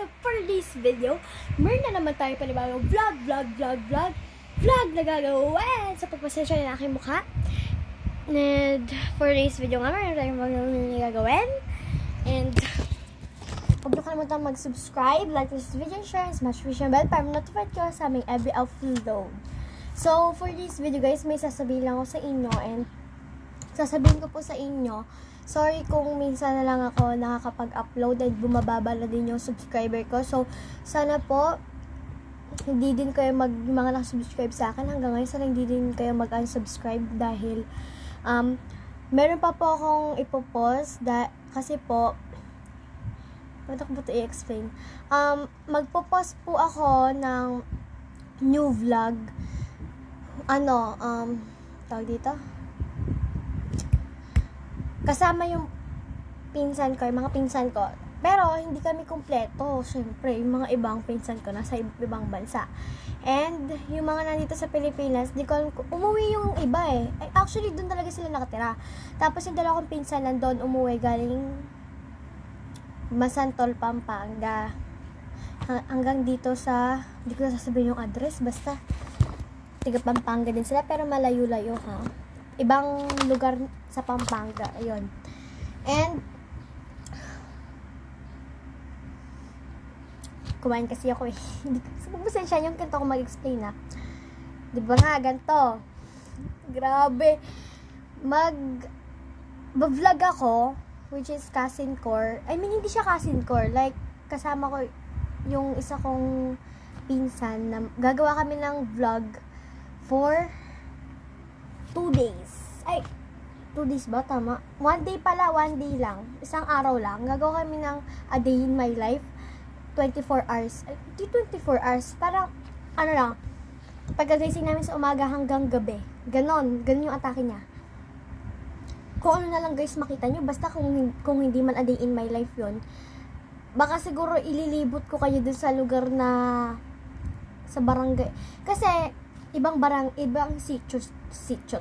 So for this video, meron na naman tayo panibagong vlog na gagawin sa pagpasensya ng aking mukha. And for this video nga, meron tayong gagawin. And huwag niyo kalimutan mag-subscribe, like this video, share, and smash the bell para ma-notified ko sa aming every upload. So for this video guys, may sasabihin lang ako sa inyo, and sasabihin ko po sa inyo, sorry kung minsan na lang ako nakakapag-upload and bumababa na din yung subscriber ko. So, sana po, hindi din kayo mga nakasubscribe sa akin. Hanggang ngayon, sana hindi din kayo mag-unsubscribe dahil, meron pa po akong ipopost kasi po, paano ko ba ito i-explain? Magpo-post po ako ng new vlog. Tawag dito? Kasama yung pinsan ko, yung mga pinsan ko. Pero, hindi kami kumpleto. Siyempre, yung mga ibang pinsan ko nasa ibang bansa. And, yung mga nandito sa Pilipinas, di ko umuwi yung iba eh. Actually, doon talaga sila nakatira. Tapos, yung dalawang pinsan nandun umuwi galing Masantol, Pampanga. Hanggang dito sa, hindi ko sasabihin yung address, basta tiga Pampanga din sila, pero malayo-layo ha. Ibang lugar sa Pampanga, ayun. And kumain kasi ako eh. Hindi ko pasensya yung ganito ako mag-explain ha. Di ba nga, ganito. Grabe. Mag-vlog ako, which is cousin core. I mean, hindi siya cousin core. Like, kasama ko yung isa kong pinsan na gagawa kami ng vlog for 2 days. Ay, 2 days ba? Tama. 1 day pala, 1 day lang. Isang araw lang. Gagawa kami ng a day in my life. 24 hours. Ay, 24 hours. Parang, ano lang, pagkagising namin sa umaga hanggang gabi. Ganon yung atake niya. Kung ano na lang guys makita nyo, basta kung hindi man a day in my life yon, baka siguro ililibot ko kayo dun sa lugar na sa barangay. Kasi, ibang sitio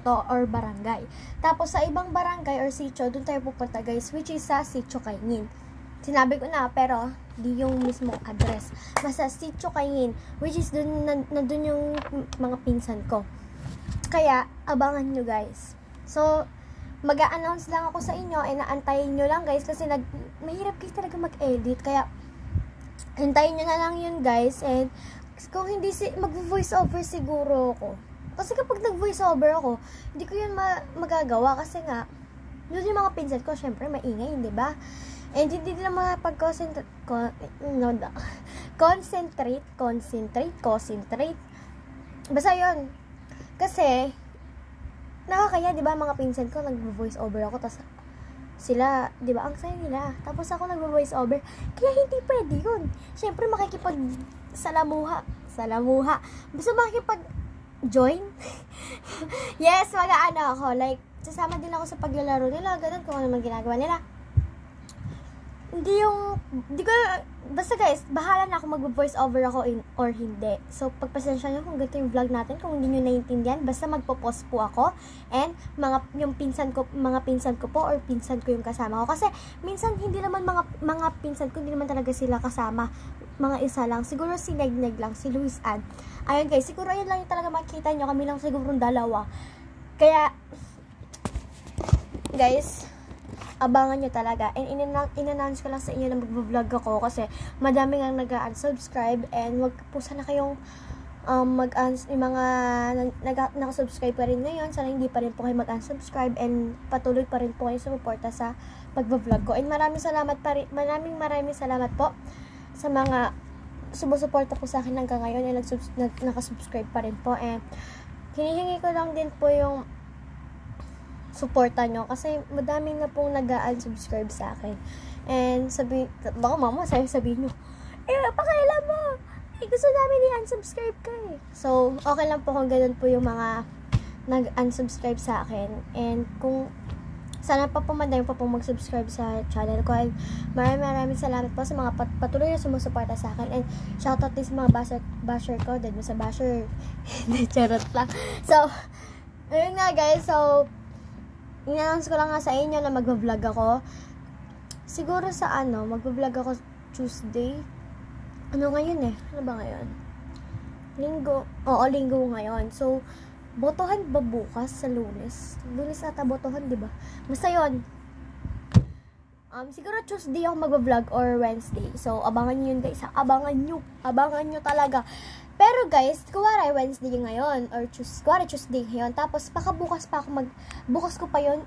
to or barangay. Tapos sa ibang barangay or sitio, doon tayo pupunta guys, which is sa Sitio Kaingin. Sinabi ko na, pero di yung mismong address. Basta Sitio Kaingin, which is doon nandun yung mga pinsan ko. Kaya, abangan nyo guys. So, mag-a-announce lang ako sa inyo, and naantayin nyo lang guys, kasi mahirap guys talaga mag-edit. Kaya, hintayin nyo na lang yun guys, and kung hindi mag-voice over siguro ako. Kasi kapag nag-voice over ako, hindi ko yun magagawa kasi nga, yun yung mga pinsan ko, syempre maingay, di ba? And hindi nila makapag-concentrate. Basta yun. Kasi, nakakaya, di ba, mga pinsan ko, nag-voice over ako, tas sila, di ba, ang saya nila. Tapos ako nag-voice over, kaya hindi pwede yun. Syempre, salamuha. Basta makikipag-join. Yes, mag-aano ako. Like, sasama din ako sa paglalaro nila. Ganun kung ano man ginagawa nila. Basta guys, bahala na ako mag-voice over ako or hindi. So, pagpasensya nyo kung ganito yung vlog natin, kung hindi nyo naiintindihan, basta magpo-post po ako. And, mga pinsan ko po, or pinsan ko yung kasama ko. Kasi, minsan, hindi naman mga pinsan ko, hindi naman talaga sila kasama. Mga isa lang. Siguro si Neg lang, si Luis Ann. Ayun guys, siguro ayun lang yung talaga makikita nyo. Kami lang siguro dalawa. Kaya, guys, abangan nyo talaga. And in-announce ko lang sa inyo na mag-vlog ako kasi madami nga nag-unsubscribe, and wag po sana kayong yung mga nakasubscribe pa rin ngayon, sana hindi pa rin po kayo mag-unsubscribe, and patuloy pa rin po kayo sumuporta sa pag-vlog ko. And maraming salamat po sa mga sumusuporta po sa akin hanggang ngayon, and nakasubscribe pa rin po. And hinihingi ko lang din po yung suporta nyo kasi madaming na pong nag-unsubscribe sa akin. And baka mama sabihin nyo, pakailan mo, gusto namin i-unsubscribe ka eh. So, okay lang po kung ganun po yung mga nag-unsubscribe sa akin. And kung sana pa po madami pa pong mag-subscribe sa channel ko. And maraming salamat po sa mga patuloy na sumusuporta sa akin. And shoutout din sa mga basher ko. Dahil sa basher, hindi, charot lang. So, ayun nga guys. So, in-announce ko lang nga sa inyo na mag-vlog ako. Siguro sa mag-vlog ako Tuesday. ano ngayon eh? Ano ba ngayon? Linggo. Oo, linggo ngayon. So, botohan ba bukas sa Lunes? Lunes ata botohan, di ba? Basta yun. Siguro Tuesday ako mag-vlog or Wednesday. So, abangan nyo yun guys. Abangan nyo talaga. Pero guys, kuwari Wednesday ngayon or Tuesday ngayon. Tapos, bukas pa ako bukas ko pa yun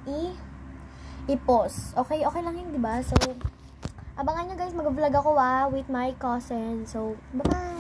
i-post. Okay lang yun, di ba? So, abangan nyo guys, mag-vlog ako with my cousin. So, bye-bye!